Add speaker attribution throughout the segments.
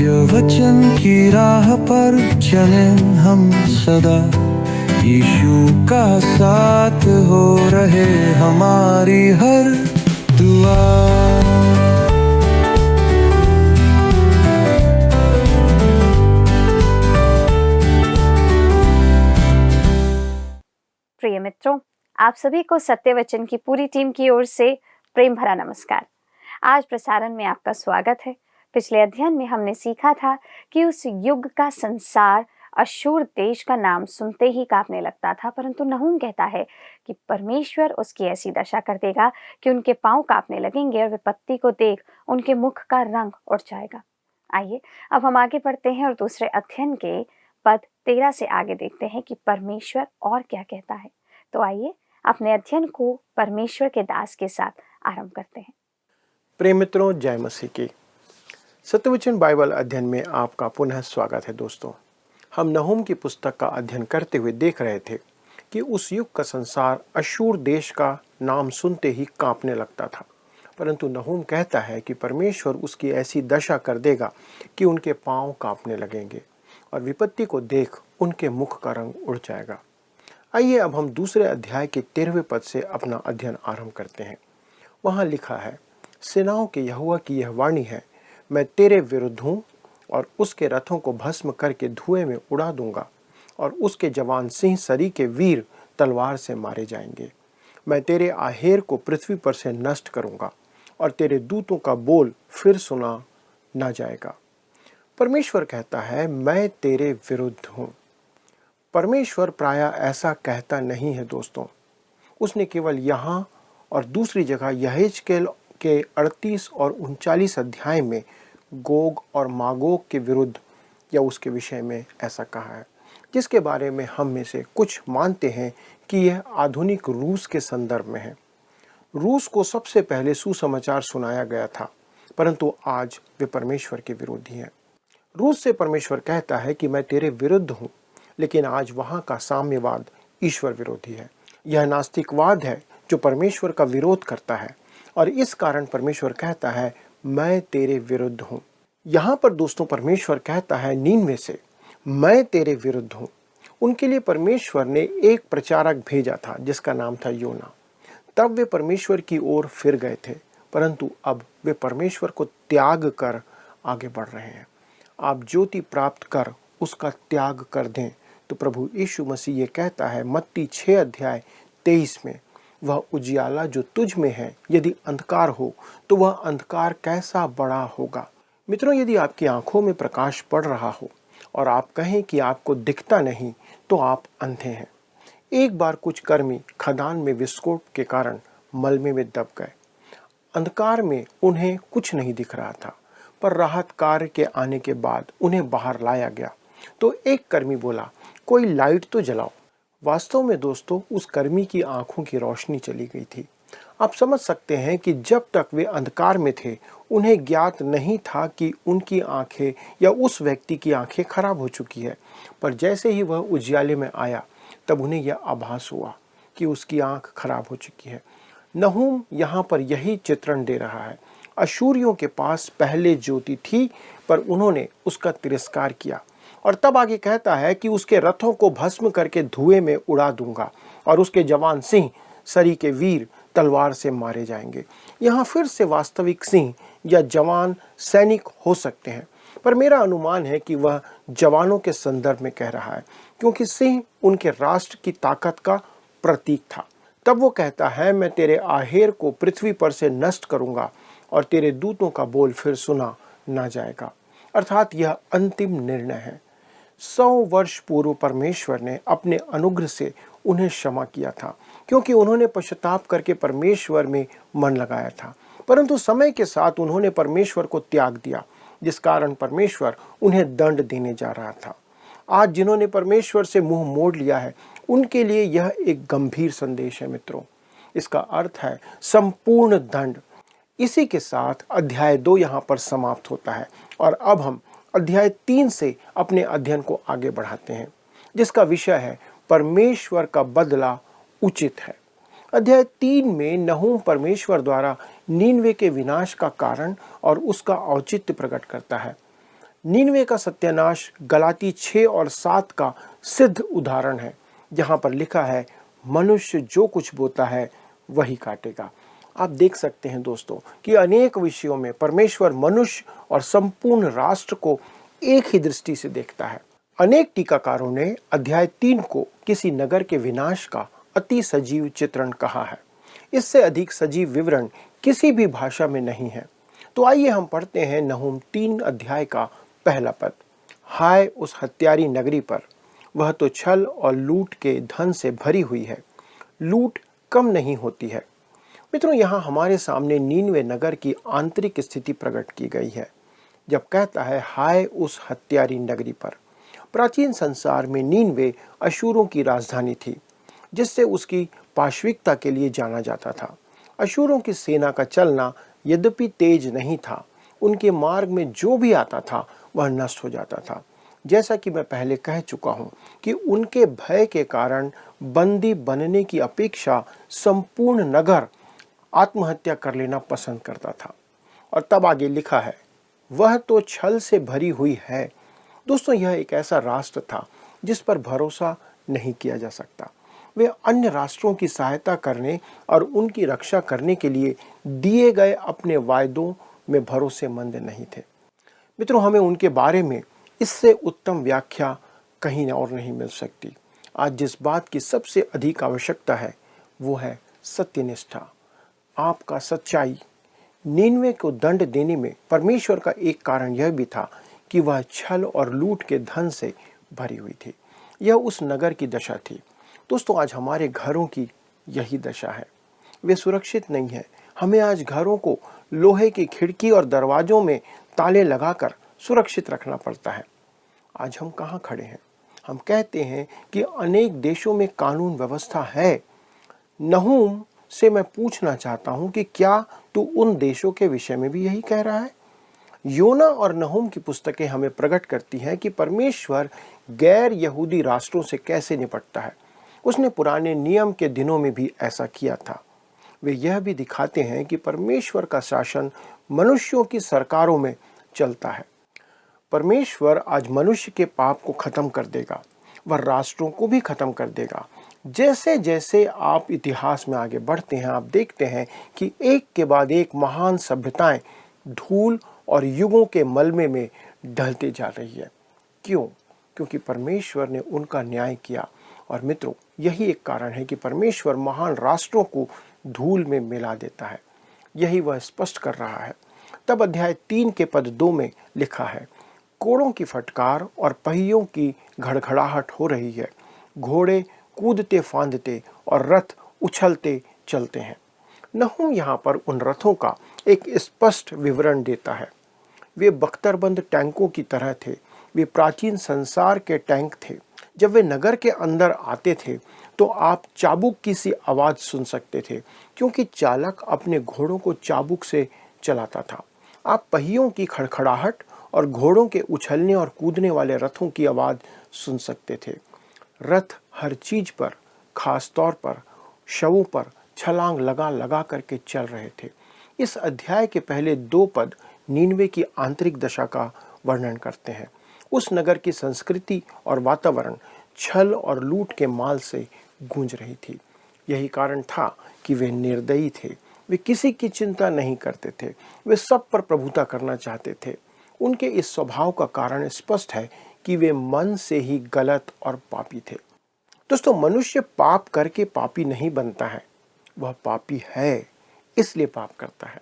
Speaker 1: सत्य वचन की राह पर चले हम सदा, यीशु का साथ हो रहे हमारी हर दुआ।
Speaker 2: प्रिय मित्रों, आप सभी को सत्य वचन की पूरी टीम की ओर से प्रेम भरा नमस्कार। आज प्रसारण में आपका स्वागत है। पिछले अध्ययन में हमने सीखा था कि उस युग का संसार अशूर देश का नाम सुनते ही कांपने लगता था, परंतु नहूम कहता है कि परमेश्वर उसकी ऐसी दशा कर देगा कि उनके पांव कांपने लगेंगे और विपत्ति को देख उनके मुख का रंग उड़ जाएगा। आइए अब हम आगे बढ़ते हैं और दूसरे अध्ययन के पद 13 से आगे देखते हैं कि परमेश्वर और क्या कहता है। तो आइए अपने अध्ययन को परमेश्वर के दास के साथ आरंभ करते हैं।
Speaker 3: प्रिय मित्रों, जय मसीह की। सत्यवचन बाइबल अध्ययन में आपका पुनः स्वागत है। दोस्तों, हम नहूम की पुस्तक का अध्ययन करते हुए देख रहे थे कि उस युग का संसार अशूर देश का नाम सुनते ही कांपने लगता था, परंतु नहूम कहता है कि परमेश्वर उसकी ऐसी दशा कर देगा कि उनके पांव कांपने लगेंगे और विपत्ति को देख उनके मुख का रंग उड़ जाएगा। आइए अब हम दूसरे अध्याय के 13वें पद से अपना अध्ययन आरंभ करते हैं। वहां लिखा है, सेनाओं के यहोवा की यह वाणी है, मैं तेरे विरुद्ध हूँ और उसके रथों को भस्म करके धुएं में उड़ा दूंगा और उसके जवान सिंह सरी के वीर तलवार से मारे जाएंगे। मैं तेरे आहेर को पृथ्वी पर से नष्ट करूंगा और तेरे दूतों का बोल फिर सुना न जाएगा। परमेश्वर कहता है, मैं तेरे विरुद्ध हूँ। परमेश्वर प्रायः ऐसा कहता नहीं है दोस्तों। उसने केवल यहाँ और दूसरी जगह यहेजकेल के 38 और 39 अध्याय में गोग और मागोग के विरुद्ध या उसके विषय में ऐसा कहा है, जिसके बारे में हम में से कुछ मानते हैं कि यह आधुनिक रूस के संदर्भ में है। रूस को सबसे पहले सुसमाचार सुनाया गया था, परंतु आज वे परमेश्वर के विरोधी हैं। रूस से परमेश्वर कहता है कि मैं तेरे विरुद्ध हूँ, लेकिन आज वहाँ का साम्यवाद ईश्वर विरोधी है। यह नास्तिकवाद है जो परमेश्वर का विरोध करता है और इस कारण परमेश्वर कहता है, मैं तेरे विरुद्ध हूँ। यहाँ पर दोस्तों परमेश्वर कहता है नीनवे से, मैं तेरे विरुद्ध हूँ। उनके लिए परमेश्वर ने एक प्रचारक भेजा था जिसका नाम था योना। तब वे परमेश्वर की ओर फिर गए थे, परंतु अब वे परमेश्वर को त्याग कर आगे बढ़ रहे हैं। आप ज्योति प्राप्त कर उसका त्याग कर दें तो प्रभु यीशु मसीह ये कहता है मत्ती 6 अध्याय 23 में, वह उजियाला जो तुझ में है यदि अंधकार हो तो वह अंधकार कैसा बड़ा होगा। मित्रों, यदि आपकी आंखों में प्रकाश पड़ रहा हो और आप कहें कि आपको दिखता नहीं तो आप अंधे हैं। एक बार कुछ कर्मी खदान में विस्फोट के कारण मलबे में दब गए। अंधकार में उन्हें कुछ नहीं दिख रहा था, पर राहत कार्य के आने के बाद उन्हें बाहर लाया गया तो एक कर्मी बोला, कोई लाइट तो जलाओ। वास्तव में दोस्तों उस कर्मी की आंखों की रोशनी चली गई थी। आप समझ सकते हैं कि जब तक वे अंधकार में थे उन्हें ज्ञात नहीं था कि उनकी आंखें या उस व्यक्ति की आंखें खराब हो चुकी है, पर जैसे ही वह उजियाले में आया तब उन्हें यह आभास हुआ कि उसकी आंख खराब हो चुकी है। नहूम यहाँ पर यही चित्रण दे रहा है। अशूरियों के पास पहले ज्योति थी पर उन्होंने उसका तिरस्कार किया और तब आगे कहता है कि उसके रथों को भस्म करके धुएं में उड़ा दूंगा और उसके जवान सिंह सरी के वीर तलवार से मारे जाएंगे। यहाँ फिर से वास्तविक सिंह या जवान सैनिक हो सकते हैं, पर मेरा अनुमान है कि वह जवानों के संदर्भ में कह रहा है, क्योंकि सिंह उनके राष्ट्र की ताकत का प्रतीक था। तब वो कहता है, मैं तेरे आहेर को पृथ्वी पर से नष्ट करूंगा और तेरे दूतों का बोल फिर सुना न जाएगा। अर्थात यह अंतिम निर्णय है। 100 वर्ष पूर्व परमेश्वर ने अपने अनुग्रह से उन्हें क्षमा किया था, क्योंकि उन्होंने पश्चाताप करके परमेश्वर में मन लगाया था, परंतु समय के साथ उन्होंने परमेश्वर को त्याग दिया, जिस कारण परमेश्वर उन्हें दंड देने जा रहा था। आज जिन्होंने परमेश्वर से मुंह मोड़ लिया है उनके लिए यह एक गंभीर संदेश है मित्रों। इसका अर्थ है संपूर्ण दंड। इसी के साथ अध्याय 2 यहाँ पर समाप्त होता है और अब हम अध्याय 3 से अपने अध्ययन को आगे बढ़ाते हैं, जिसका विषय है परमेश्वर का बदला उचित है। अध्याय 3 में नहूम परमेश्वर द्वारा नीनवे के विनाश का कारण और उसका औचित्य प्रकट करता है। नीनवे का सत्यानाश गलाती 6 और 7 का सिद्ध उदाहरण है, जहां पर लिखा है मनुष्य जो कुछ बोता है वही काटेगा। आप देख सकते हैं दोस्तों कि अनेक विषयों में परमेश्वर मनुष्य और संपूर्ण राष्ट्र को एक ही दृष्टि से देखता है। अनेक टीकाकारों ने अध्याय 3 को किसी नगर के विनाश का अति सजीव चित्रण कहा है। इससे अधिक सजीव विवरण किसी भी भाषा में नहीं है। तो आइए हम पढ़ते हैं नहूम 3 अध्याय का पहला पद। हाय उस हत्यारी नगरी पर, वह तो छल और लूट के धन से भरी हुई है, लूट कम नहीं होती है। मित्रों, यहाँ हमारे सामने नीनवे नगर की आंतरिक स्थिति प्रकट की गई है, जब कहता है हाय उस हत्यारी नगरी पर। प्राचीन संसार में नीनवे अशूरों की राजधानी थी, जिससे उसकी पाशविकता के लिए जाना जाता था। अशूरों की सेना का चलना यद्यपि तेज नहीं था, उनके मार्ग में जो भी आता था वह नष्ट हो जाता था। जैसा कि मैं पहले कह चुका हूं कि उनके भय के कारण बंदी बनने की अपेक्षा संपूर्ण नगर आत्महत्या कर लेना पसंद करता था। और तब आगे लिखा है वह तो छल से भरी हुई है। दोस्तों, यह एक ऐसा राष्ट्र था जिस पर भरोसा नहीं किया जा सकता। वे अन्य राष्ट्रों की सहायता करने और उनकी रक्षा करने के लिए दिए गए अपने वायदों में भरोसेमंद नहीं थे। मित्रों, हमें उनके बारे में इससे उत्तम व्याख्या कहीं और नहीं मिल सकती। आज जिस बात की सबसे अधिक आवश्यकता है वो है सत्यनिष्ठा, आपका सच्चाई। नीनवे को दंड देने में परमेश्वर का एक कारण यह भी था कि वह छल और लूट के धन से भरी हुई थी। यह उस नगर की दशा थी। दोस्तों, आज हमारे घरों की यही दशा है, वे सुरक्षित नहीं है। हमें आज घरों को लोहे की खिड़की और दरवाजों में ताले लगाकर सुरक्षित रखना पड़ता है। आज हम कहाँ खड़े हैं? हम कहते हैं कि अनेक देशों में कानून व्यवस्था है। नहूम से मैं पूछना चाहता हूं कि क्या तू उन देशों के विषय में भी यही कह रहा है? योना और नहूम की पुस्तकें हमें प्रकट करती हैं कि परमेश्वर गैर यहूदी राष्ट्रों से कैसे निपटता है। उसने पुराने नियम के दिनों में भी ऐसा किया था। वे यह भी दिखाते हैं कि परमेश्वर का शासन मनुष्यों की सरकारों में चलता है। परमेश्वर आज मनुष्य के पाप को खत्म कर देगा, वह राष्ट्रों को भी खत्म कर देगा। जैसे जैसे आप इतिहास में आगे बढ़ते हैं, आप देखते हैं कि एक के बाद एक महान सभ्यताएं धूल और युगों के मलबे में ढलते जा रही है। क्यों? क्योंकि परमेश्वर ने उनका न्याय किया। और मित्रों, यही एक कारण है कि परमेश्वर महान राष्ट्रों को धूल में मिला देता है। यही वह स्पष्ट कर रहा है। तब अध्याय 3 के पद 2 में लिखा है कोड़ों की फटकार और पहियों की घड़घड़ाहट हो रही है, घोड़े कूदते फांदते और रथ उछलते चलते हैं। नहूम यहाँ पर उन रथों का एक स्पष्ट विवरण देता है। वे बख्तरबंद टैंकों की तरह थे। वे प्राचीन संसार के टैंक थे। जब वे नगर के अंदर आते थे तो आप चाबुक की सी आवाज सुन सकते थे, क्योंकि चालक अपने घोड़ों को चाबुक से चलाता था। आप पहियों की खड़खड़ाहट और घोड़ों के उछलने और कूदने वाले रथों की आवाज सुन सकते थे। रथ हर चीज पर, खास तौर पर शवों पर छलांग लगा लगा करके चल रहे थे। इस अध्याय के पहले 2 पद नीनवे की आंतरिक दशा का वर्णन करते हैं। उस नगर की संस्कृति और वातावरण छल और लूट के माल से गूंज रही थी। यही कारण था कि वे निर्दयी थे। वे किसी की चिंता नहीं करते थे। वे सब पर प्रभुता करना चाहते थे। उनके इस स्वभाव का कारण स्पष्ट है कि वे मन से ही गलत और पापी थे। दोस्तों, मनुष्य पाप करके पापी नहीं बनता है, वह पापी है इसलिए पाप करता है।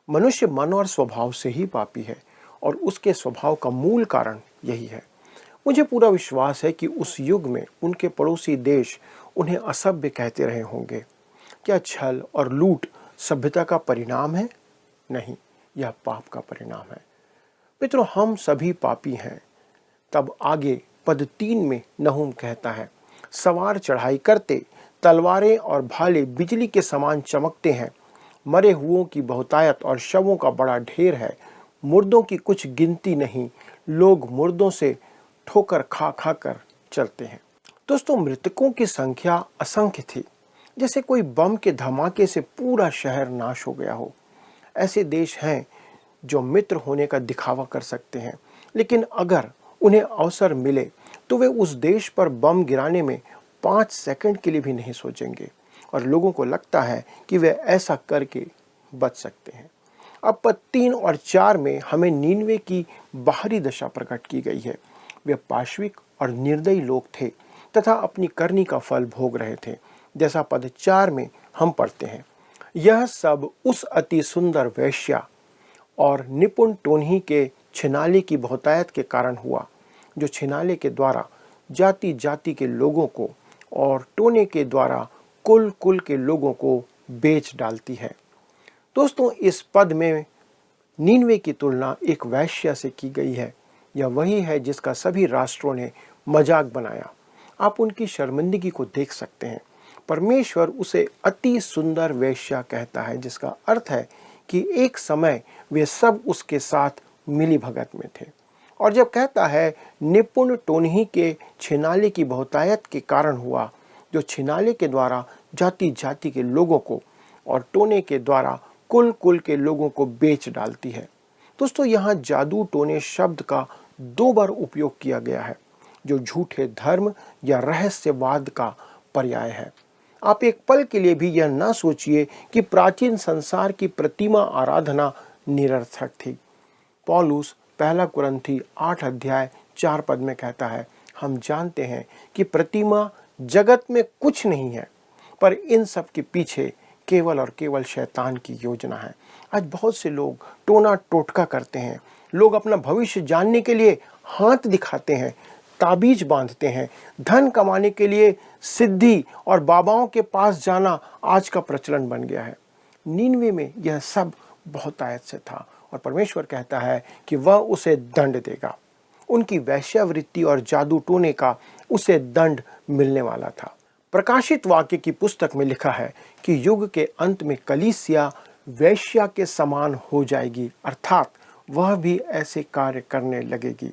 Speaker 3: मनुष्य मन और स्वभाव से ही पापी है और उसके स्वभाव का मूल कारण यही है। मुझे पूरा विश्वास है कि उस युग में उनके पड़ोसी देश उन्हें असभ्य कहते रहे होंगे। क्या छल और लूट सभ्यता का परिणाम है? नहीं, यह पाप का परिणाम है। मित्रों, हम सभी पापी हैं। तब आगे पद 3 में नहूम कहता है सवार चढ़ाई करते, तलवारें और भाले बिजली के समान चमकते हैं। मरे हुओं की बहुतायत और शवों का बड़ा ढेर है। मुर्दों की कुछ गिनती नहीं। लोग मुर्दों से ठोकर खा खा कर चलते हैं। दोस्तों, मृतकों की संख्या असंख्य थी, जैसे कोई बम के धमाके से पूरा शहर नाश हो गया हो। ऐसे देश हैं जो मित्र होने का दिखावा कर सकते हैं, लेकिन अगर उन्हें अवसर मिले तो वे उस देश पर बम गिराने में 5 सेकंड के लिए भी नहीं सोचेंगे और लोगों को लगता है कि वे ऐसा करके बच सकते हैं। अब पद 3 और 4 में हमें नीनवे की बाहरी दशा प्रकट की गई है। वे पाशविक और निर्दयी लोग थे तथा अपनी करनी का फल भोग रहे थे, जैसा पद 4 में हम पढ़ते हैं। यह सब उस अति सुंदर वेश्या और निपुण टोन्ही के छिनाले की बहुतायत के कारण हुआ, जो छिनाले के द्वारा जाति जाति के लोगों को और टोने के द्वारा कुल कुल के लोगों को बेच डालती है। दोस्तों, इस पद में नीनवे की तुलना एक वेश्या से की गई है। यह वही है जिसका सभी राष्ट्रों ने मजाक बनाया। आप उनकी शर्मिंदगी को देख सकते हैं। परमेश्वर उसे अति सुंदर वेश्या कहता है, जिसका अर्थ है कि एक समय वे सब उसके साथ मिली भगत में थे। और जब कहता है निपुण टोन्ही के छिनाले की बहुतायत के कारण हुआ, जो छिनाले के द्वारा जाति जाति के लोगों को और टोने के द्वारा कुल कुल के लोगों को बेच डालती है। दोस्तों, यहाँ जादू टोने शब्द का 2 बार उपयोग किया गया है, जो झूठे धर्म या रहस्यवाद का पर्याय है। आप एक पल के लिए भी यह ना सोचिए कि प्राचीन संसार की प्रतिमा आराधना निरर्थक थी। पौलुस 1 कुरिन्थी 8 अध्याय 4 पद में कहता है, हम जानते हैं कि प्रतिमा जगत में कुछ नहीं है, पर इन सब के पीछे केवल और केवल शैतान की योजना है। आज बहुत से लोग टोना टोटका करते हैं। लोग अपना भविष्य जानने के लिए हाथ दिखाते हैं, ताबीज बांधते हैं। धन कमाने के लिए सिद्धि और बाबाओं के पास जाना आज का प्रचलन बन गया है। नीनवे में यह सब बहुतायत से था और परमेश्वर कहता है कि वह उसे दंड देगा। उनकी वैश्यावृत्ति और जादू टोने का उसे दंड मिलने वाला था। प्रकाशित वाक्य की पुस्तक में लिखा है कि युग के अंत में कलीसिया वैश्या के समान हो जाएगी, अर्थात वह भी ऐसे कार्य करने लगेगी।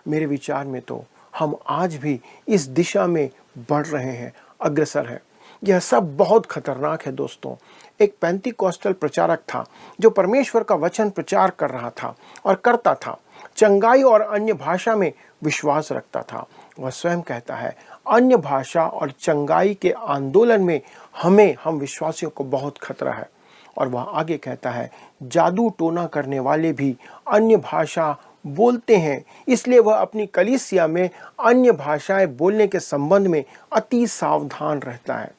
Speaker 3: मेरे विचार में तो हम आज भी इस दिशा में बढ़ रहे हैं, अग्रसर हैं। यह सब बहुत खतरनाक है दोस्तों। एक पेंटिकॉस्टल प्रचारक था जो परमेश्वर का वचन प्रचार कर रहा था और करता था। चंगाई और अन्य भाषा में विश्वास रखता था। वह स्वयं कहता है, अन्य भाषा और चंगाई के आंदोलन में हम विश्वासियों को बहुत खतरा है। और वह आगे कहता है, जादू टोना करने वाले भी अन्य भाषा बोलते हैं, इसलिए वह अपनी कलीसिया में अन्य भाषाएं बोलने के संबंध में अति सावधान रहता है।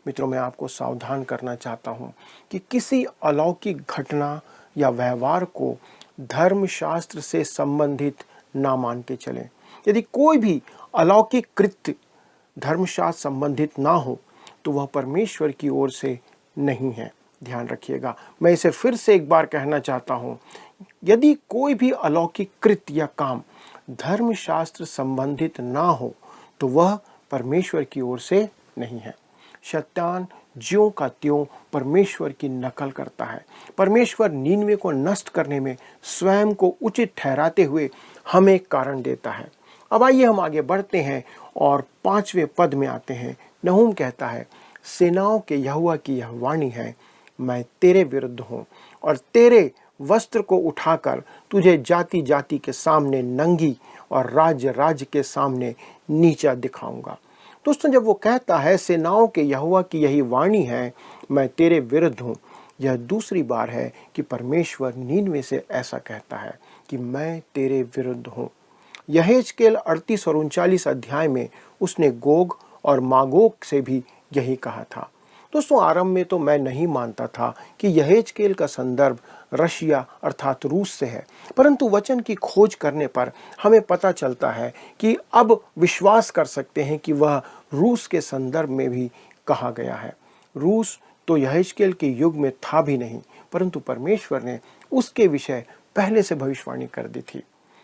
Speaker 3: मित्रों, मैं आपको सावधान करना चाहता हूं कि किसी अलौकिक घटना या व्यवहार को धर्मशास्त्र से संबंधित ना मान के चलें। यदि कोई भी अलौकिक कृत्य धर्मशास्त्र संबंधित ना हो तो वह परमेश्वर की ओर से नहीं है। ध्यान रखिएगा, मैं इसे फिर से एक बार कहना चाहता हूँ, यदि कोई भी अलौकिक कृत्य या काम धर्मशास्त्र संबंधित ना हो तो वह परमेश्वर की ओर से नहीं है। शैतान ज्यों का त्यों परमेश्वर की नकल करता है। परमेश्वर नीनवे को नष्ट करने में स्वयं को उचित ठहराते हुए हमें कारण देता है। अब आइए हम आगे बढ़ते हैं और 5वें पद में आते हैं। नहूम कहता है, सेनाओं के यहोवा की यह वाणी है, मैं तेरे विरुद्ध हूँ और तेरे वस्त्र को उठाकर तुझे जाति जाति के सामने नंगी और राज्य राज्य के सामने नीचा दिखाऊंगा। दोस्तों, जब वो कहता है सेनाओं के यहोवा की यही वाणी है, मैं तेरे विरुद्ध हूँ, यह दूसरी बार है कि परमेश्वर नीनवे से ऐसा कहता है कि मैं तेरे विरुद्ध हूँ। यहेजकेल 38 और 39 अध्याय में उसने गोग और मागोग से भी यही कहा था। दोस्तों, आरंभ में तो मैं नहीं मानता था कि यहेजकेल का संदर्भ रशिया अर्थात रूस से है, परंतु वचन की खोज करने पर हमें पता चलता है कि अब विश्वास कर सकते हैं कि वह रूस के संदर्भ में भी कहा गया है। रूस तो यहेजकेल के युग में था भी नहीं, परंतु परमेश्वर ने उसके विषय पहले से भविष्यवाणी कर दी थी।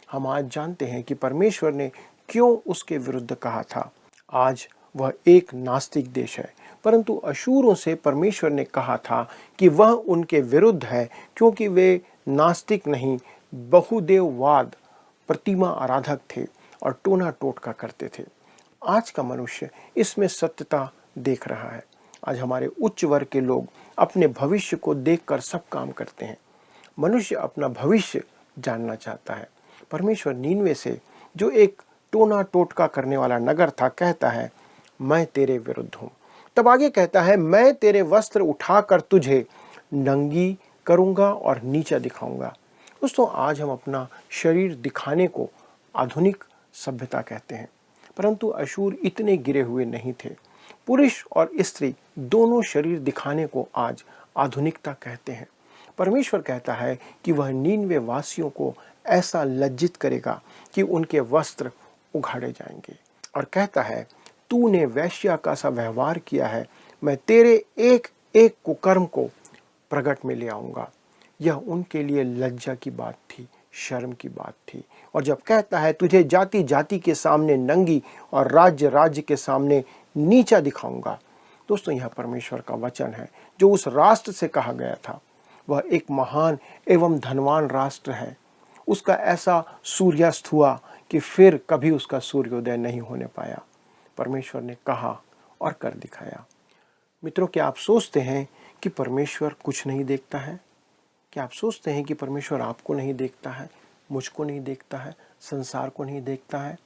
Speaker 3: हम आज जानते हैं कि परमेश्वर ने क्यों उसके विरुद्ध कहा था। आज वह एक नास्तिक देश है, परंतु अशूरों से परमेश्वर ने कहा था कि वह उनके विरुद्ध है, क्योंकि वे नास्तिक नहीं, बहुदेववाद प्रतिमा आराधक थे और टोना टोटका करते थे। आज का मनुष्य इसमें सत्यता देख रहा है। आज हमारे उच्च वर्ग के लोग अपने भविष्य को देखकर सब काम करते हैं। मनुष्य अपना भविष्य जानना चाहता है, परमेश्वर नीनवे से, जो एक टोना टोटका करने वाला नगर था, कहता है मैं तेरे विरुद्ध हूँ। तब आगे कहता है मैं तेरे वस्त्र उठाकर तुझे नंगी करूँगा और नीचा दिखाऊंगा। दोस्तों, आज हम अपना शरीर दिखाने को आधुनिक सभ्यता कहते हैं, परंतु अशूर इतने गिरे हुए नहीं थे। पुरुष और स्त्री दोनों शरीर दिखाने को आज आधुनिकता कहते हैं। परमेश्वर कहता है कि वह नीनवे वासियों को ऐसा लज्जित करेगा कि उनके वस्त्र उघाड़े जाएंगे, और कहता है तूने वेश्या का सा व्यवहार किया है, मैं तेरे एक एक कुकर्म को प्रगट में ले आऊंगा। यह उनके लिए लज्जा की बात थी, शर्म की बात थी। और जब कहता है तुझे जाति जाति के सामने नंगी और राज्य राज्य के सामने नीचा दिखाऊंगा, दोस्तों यह परमेश्वर का वचन है जो उस राष्ट्र से कहा गया था। वह एक महान एवं धनवान राष्ट्र है। उसका ऐसा सूर्यास्त हुआ कि फिर कभी उसका सूर्योदय नहीं होने पाया। परमेश्वर ने कहा और कर दिखाया। मित्रों, क्या आप सोचते हैं कि परमेश्वर कुछ नहीं देखता है? क्या आप सोचते हैं कि परमेश्वर आपको नहीं देखता है, मुझको नहीं देखता है, संसार को नहीं देखता है?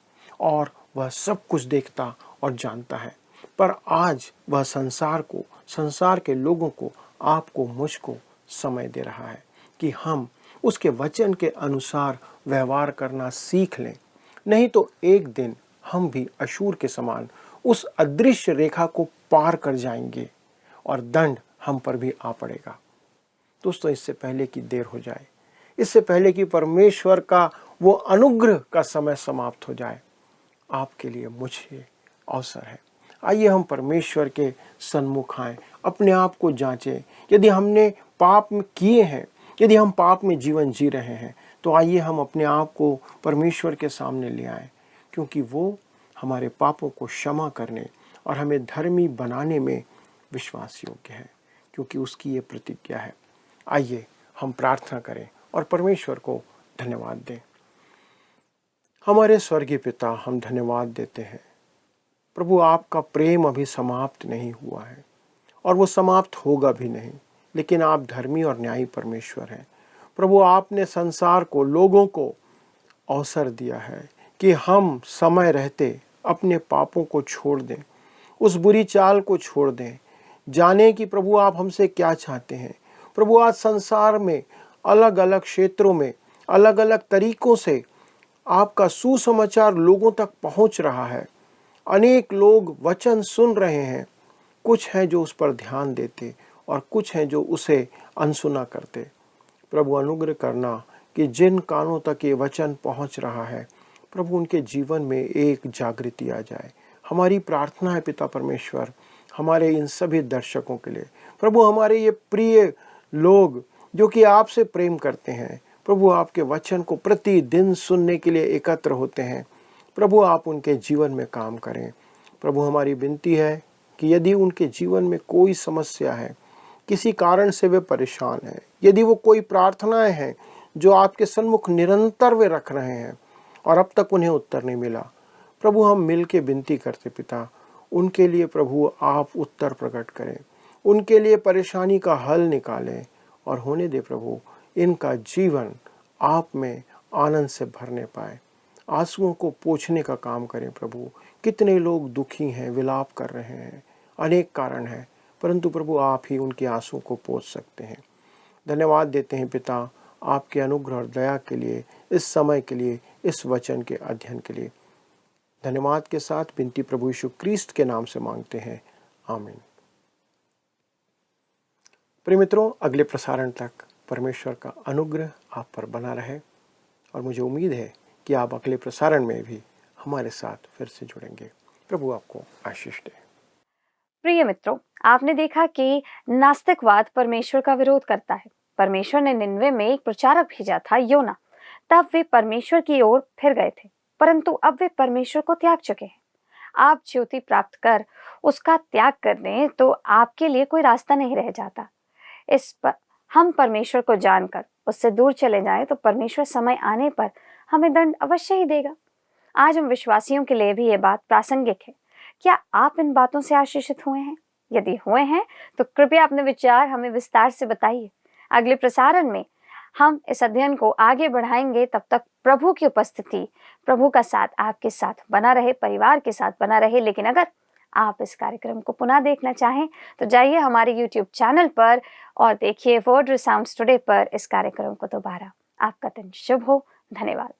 Speaker 3: और वह सब कुछ देखता और जानता है। पर आज वह संसार को, संसार के लोगों को, आपको, मुझको समय दे रहा है कि हम उसके वचन के अनुसार व्यवहार करना सीख लें। नहीं तो एक दिन हम भी अशूर के समान उस अदृश्य रेखा को पार कर जाएंगे और दंड हम पर भी आ पड़ेगा। दोस्तों, इससे पहले कि देर हो जाए, इससे पहले कि परमेश्वर का वो अनुग्रह का समय समाप्त हो जाए, आपके लिए मुझे अवसर है। आइए हम परमेश्वर के सन्मुख आएं, अपने आप को जांचें। यदि हमने पाप में किए हैं, यदि हम पाप में जीवन जी रहे हैं, तो आइए हम अपने आप को परमेश्वर के सामने ले आएं, क्योंकि वो हमारे पापों को क्षमा करने और हमें धर्मी बनाने में विश्वास योग्य है, क्योंकि उसकी ये प्रतिज्ञा है। आइए हम प्रार्थना करें और परमेश्वर को धन्यवाद दें। हमारे स्वर्गीय पिता, हम धन्यवाद देते हैं प्रभु, आपका प्रेम अभी समाप्त नहीं हुआ है और वो समाप्त होगा भी नहीं, लेकिन आप धर्मी और न्यायी परमेश्वर हैं। प्रभु, आपने संसार को, लोगों को अवसर दिया है कि हम समय रहते अपने पापों को छोड़ दें, उस बुरी चाल को छोड़ दें, जाने कि प्रभु आप हमसे क्या चाहते हैं। प्रभु, आज संसार में अलग अलग क्षेत्रों में अलग अलग तरीकों से आपका सुसमाचार लोगों तक पहुंच रहा है। अनेक लोग वचन सुन रहे हैं, कुछ हैं जो उस पर ध्यान देते और कुछ हैं जो उसे अनसुना करते। प्रभु, अनुग्रह करना कि जिन कानों तक ये वचन पहुंच रहा है, प्रभु उनके जीवन में एक जागृति आ जाए। हमारी प्रार्थना है पिता परमेश्वर, हमारे इन सभी दर्शकों के लिए, प्रभु हमारे ये प्रिय लोग जो कि आपसे प्रेम करते हैं, प्रभु आपके वचन को प्रतिदिन सुनने के लिए एकत्र होते हैं, प्रभु आप उनके जीवन में काम करें। प्रभु हमारी विनती है कि यदि उनके जीवन में कोई समस्या है, किसी कारण से वे परेशान हैं, यदि वो कोई प्रार्थनाएं हैं जो आपके सन्मुख निरंतर वे रख रहे हैं और अब तक उन्हें उत्तर नहीं मिला, प्रभु हम मिल के विनती करते पिता, उनके लिए प्रभु आप उत्तर प्रकट करें, उनके लिए परेशानी का हल निकालें और होने दे प्रभु इनका जीवन आप में आनंद से भरने पाए। आंसुओं को पोंछने का काम करें प्रभु। कितने लोग दुखी हैं, विलाप कर रहे हैं, अनेक कारण हैं, परंतु प्रभु आप ही उनके आंसुओं को पोंछ सकते हैं। धन्यवाद देते हैं पिता आपके अनुग्रह और दया के लिए, इस समय के लिए, इस वचन के अध्ययन के लिए। धन्यवाद के साथ विनती प्रभु यीशु क्रिस्ट के नाम से मांगते हैं, आमीन। प्रिय मित्रों, अगले प्रसारण तक परमेश्वर का अनुग्रह आप पर बना रहे और मुझे उम्मीद है कि आप अगले प्रसारण में भी हमारे साथ फिर से जुड़ेंगे। प्रभु आपको आशीष दे।
Speaker 2: प्रिय मित्रों, आपने देखा कि नास्तिकवाद परमेश्वर का विरोध करता है। परमेश्वर ने निनवे में एक प्रचारक भेजा था, योना। तब वे परमेश्वर की ओर फिर गए थे, परंतु अब वे परमेश्वर को त्याग चुके हैं। आप ज्योति प्राप्त कर उसका त्याग कर दें तो आपके लिए कोई रास्ता नहीं रह जाता। इस पर हम परमेश्वर को जानकर उससे दूर चले जाएं तो परमेश्वर समय आने पर हमें दंड अवश्य ही देगा। आज हम विश्वासियों के लिए भी ये बात प्रासंगिक है। क्या आप इन बातों से आशीषित हुए हैं? यदि हुए हैं तो कृपया अपने विचार हमें विस्तार से बताइए। अगले प्रसारण में हम इस अध्ययन को आगे बढ़ाएंगे, तब तक प्रभु की उपस्थिति, प्रभु का साथ आपके साथ बना रहे, परिवार के साथ बना रहे। लेकिन अगर आप इस कार्यक्रम को पुनः देखना चाहें तो जाइए हमारे YouTube चैनल पर और देखिए वर्ड रिसाउंड्स टुडे पर इस कार्यक्रम को दोबारा। आपका दिन शुभ हो। धन्यवाद।